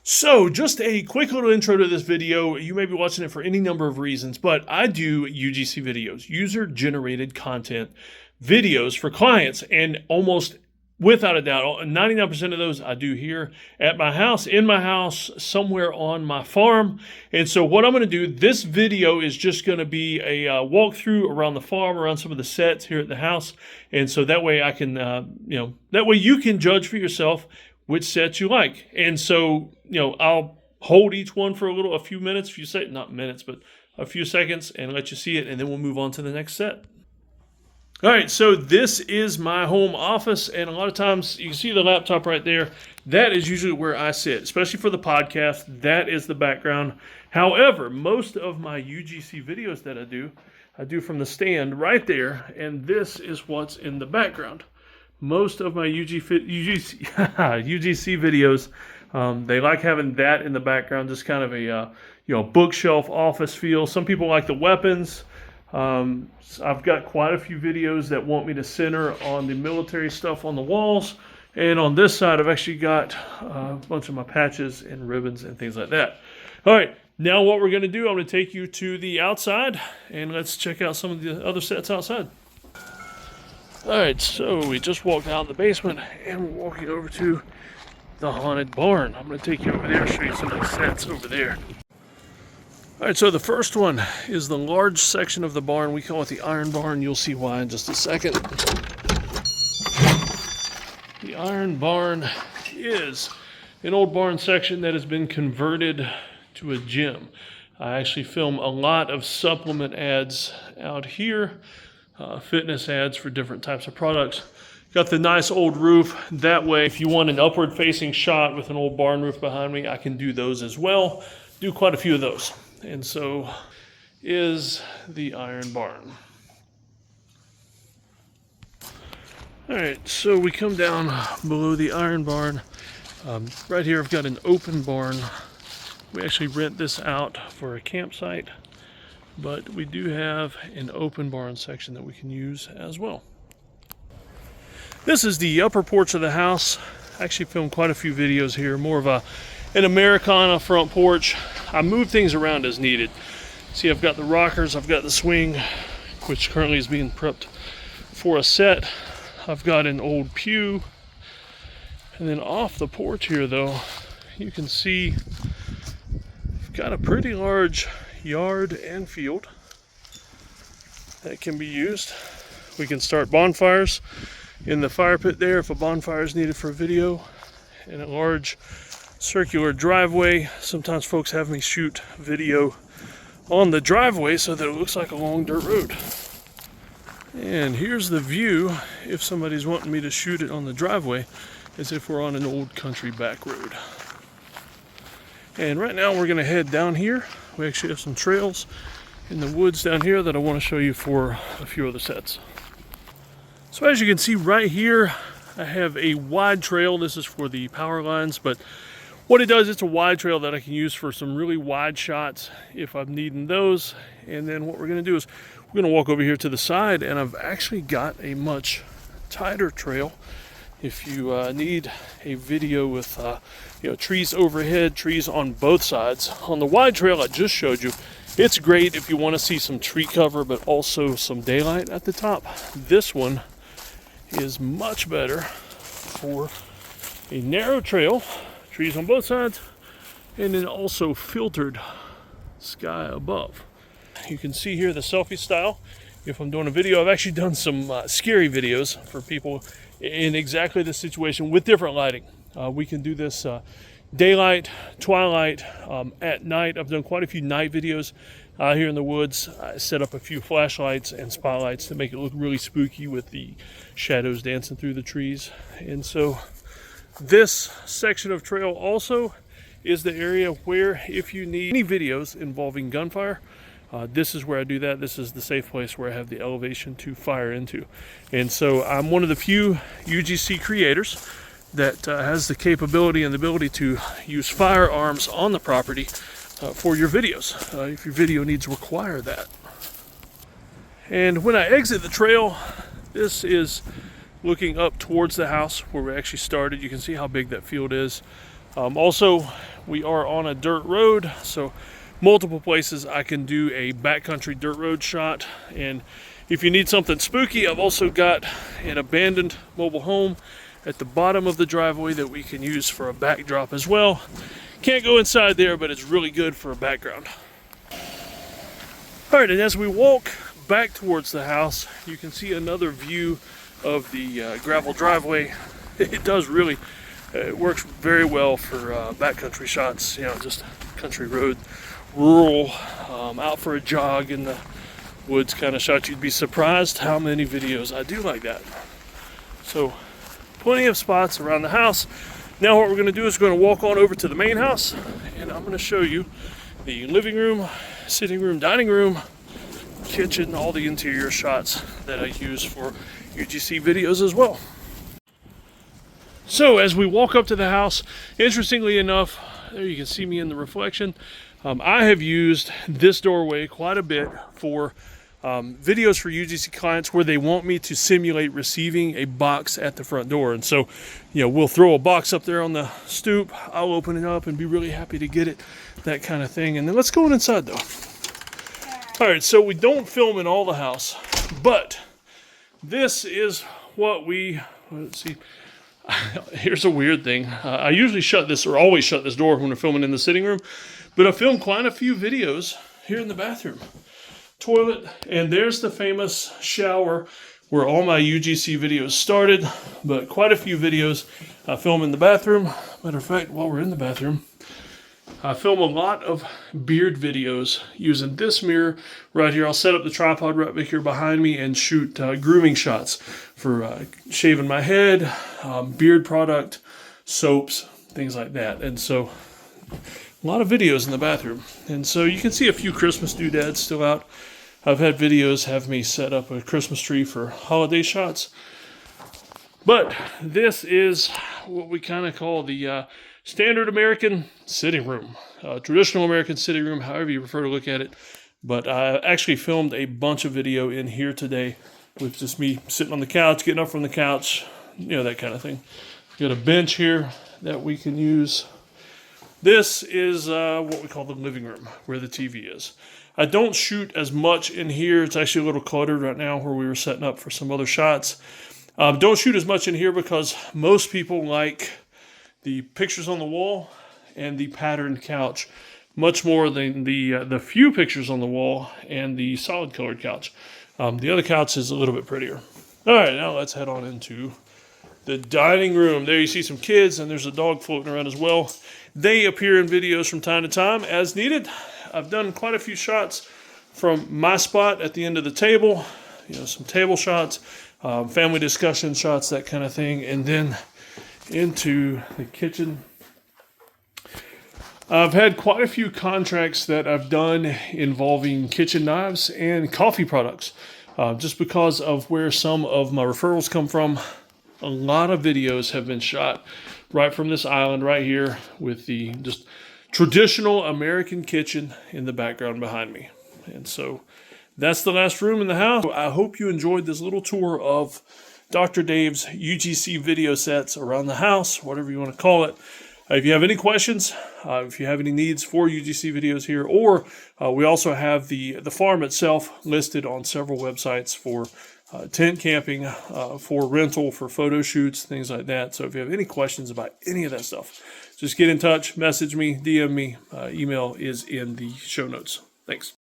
So, just a quick little intro to this video. You may be watching it for any number of reasons, but I do UGC videos, user-generated content videos for clients, and almost without a doubt, 99% of those I do here at my house, in my house, somewhere on my farm. And so what I'm going to do, this video is just going to be a walkthrough around the farm, around some of the sets here at the house. And so that way I can, that way you can judge for yourself which sets you like. And so, I'll hold each one for a few minutes, not minutes, but a few seconds, and let you see it, and then we'll move on to the next set. All right, so this is my home office, and a lot of times you can see the laptop right there. That is usually where I sit, especially for the podcast. That is the background. However, most of my UGC videos that I do from the stand right there, and this is what's in the background. Most of my UGC videos, they like having that in the background, just kind of a bookshelf office feel. Some people like the weapons. I've got quite a few videos that want me to center on the military stuff on the walls, and on this side I've actually got a bunch of my patches and ribbons and things like that. All right, now what we're going to do, I'm going to take you to the outside, and let's check out some of the other sets outside. All right, so we just walked out in the basement, and we're walking over to the haunted barn. I'm going to take you over there, show you some of the sets over there. All right, so the first one is the large section of the barn. We call it the iron barn. You'll see why in just a second. The iron barn is an old barn section that has been converted to a gym. I actually film a lot of supplement ads out here. Fitness ads for different types of products. Got the nice old roof. That way, if you want an upward facing shot with an old barn roof behind me, I can do those as well. Do quite a few of those. And so is the iron barn. All right, so we come down below the iron barn. Right here I've got an open barn. We actually rent this out for a campsite, but we do have an open barn section that we can use as well. This is the upper porch of the house. I actually filmed quite a few videos here, more of an Americana front porch. I move things around as needed. See, I've got the rockers, I've got the swing, which currently is being prepped for a set. I've got an old pew. And then off the porch here though, you can see I've got a pretty large yard and field that can be used. We can start bonfires in the fire pit there if a bonfire is needed for a video, and a large circular driveway. Sometimes folks have me shoot video on the driveway so that it looks like a long dirt road. And here's the view if somebody's wanting me to shoot it on the driveway, as if we're on an old country back road. And right now we're going to head down here. We actually have some trails in the woods down here that I want to show you for a few other sets. So as you can see right here, I have a wide trail. This is for the power lines, but what it does, it's a wide trail that I can use for some really wide shots if I'm needing those. And then what we're going to do is we're going to walk over here to the side, and I've actually got a much tighter trail if you need a video with trees overhead, trees on both sides. On the wide trail I just showed you, it's great if you want to see some tree cover but also some daylight at the top. This one is much better for a narrow trail, trees on both sides, and then also filtered sky above. You can see here the selfie style. If I'm doing a video, I've actually done some scary videos for people in exactly this situation with different lighting. We can do this daylight, twilight, at night. I've done quite a few night videos here in the woods. I set up a few flashlights and spotlights to make it look really spooky with the shadows dancing through the trees. And so this section of trail also is the area where, if you need any videos involving gunfire, this is where I do that. This is the safe place where I have the elevation to fire into. And so I'm one of the few UGC creators that has the capability and the ability to use firearms on the property for your videos, if your video needs require that. And when I exit the trail, this is looking up towards the house where we actually started. You can see how big that field is. Also, we are on a dirt road, so multiple places I can do a backcountry dirt road shot. And if you need something spooky, I've also got an abandoned mobile home at the bottom of the driveway that we can use for a backdrop as well. Can't go inside there, but it's really good for a background. All right, and as we walk back towards the house, you can see another view of the gravel driveway. It does really, it works very well for backcountry shots, you know, just country road, rural, out for a jog in the woods kind of shot. You'd be surprised how many videos I do like that. So plenty of spots around the house. Now what we're going to do is we're going to walk on over to the main house, and I'm going to show you the living room, sitting room, dining room, kitchen, all the interior shots that I use for UGC videos as well. So as we walk up to the house, interestingly enough, there you can see me in the reflection. I have used this doorway quite a bit for videos for UGC clients where they want me to simulate receiving a box at the front door. And so, you know, we'll throw a box up there on the stoop, I'll open it up and be really happy to get it, that kind of thing. And then let's go inside though. All right, so we don't film in all the house, but this is what we, let's see, here's a weird thing. I usually shut this, or always shut this door when we're filming in the sitting room, but I filmed quite a few videos here in the bathroom. Toilet, and there's the famous shower where all my UGC videos started, but quite a few videos I film in the bathroom. Matter of fact, while we're in the bathroom, I film a lot of beard videos using this mirror right here. I'll set up the tripod right back here behind me and shoot grooming shots for shaving my head, beard product, soaps, things like that. And so a lot of videos in the bathroom. And so you can see a few Christmas doodads still out. I've had videos have me set up a Christmas tree for holiday shots. But this is what we kind of call the standard American sitting room, traditional American sitting room, however you prefer to look at it. But I actually filmed a bunch of video in here today with just me sitting on the couch, getting up from the couch, you know, that kind of thing. Got a bench here that we can use. This is what we call the living room, where the TV is. I don't shoot as much in here. It's actually a little cluttered right now where we were setting up for some other shots. Don't shoot as much in here because most people like the pictures on the wall and the patterned couch much more than the few pictures on the wall and the solid colored couch. The other couch is a little bit prettier. All right, now let's head on into the dining room. There you see some kids, and there's a dog floating around as well. They appear in videos from time to time as needed. I've done quite a few shots from my spot at the end of the table, you know, some table shots, family discussion shots, that kind of thing, and then into the kitchen. I've had quite a few contracts that I've done involving kitchen knives and coffee products, just because of where some of my referrals come from. A lot of videos have been shot right from this island right here with the just traditional American kitchen in the background behind me. And so that's the last room in the house. I hope you enjoyed this little tour of Dr. Dave's UGC video sets around the house, whatever you want to call it. If you have any questions, if you have any needs for UGC videos here, or we also have the farm itself listed on several websites for tent camping, for rental, for photo shoots, things like that. So if you have any questions about any of that stuff, just get in touch, message me, DM me. Email is in the show notes. Thanks.